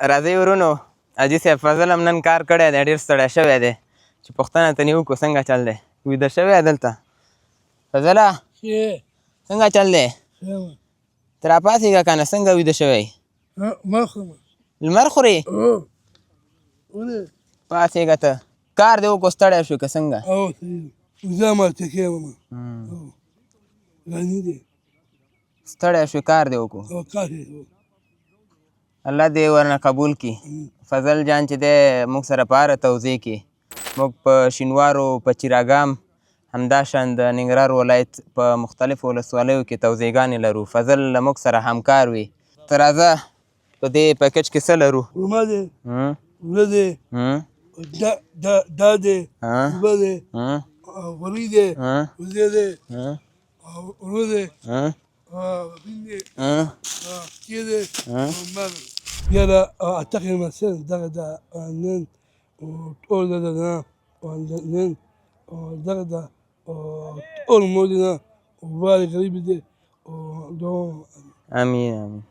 راځئ ورونو حاجي صاحب فضل هم نن کار کړی دی ډېر ستړی شوی دی چې پوښتنه ترې وکړو څنګه چل دی ویده شوی دلته فضله څنګه چل دی ته راپاڅېږه که نه څنګه ویده شوی لمر خورې پاڅېږه ته کار دې وکړو ستړی شو که څنګه ستړی شو کار دې وکړو الله دې ورنه قبول کړي فضل جان چې دی موږ سره په هره توضیح کې موږ په شینوارو په چراګام همداشان د ننګرهار ولایت په مختلفو ولسوالیو کې توضیحګانې لرو فضل له موږ سره همکار وي ته راځه په دې پیکج کې څه لرو رومه دی وره دی دا دی اوبه دی غوړي دی وزې دی ورو دی بین دی کې دی یاره اعتقد مثلا دغه نن ټول دغه نن دغه ټول مودنا وبارك غريب دي امين امين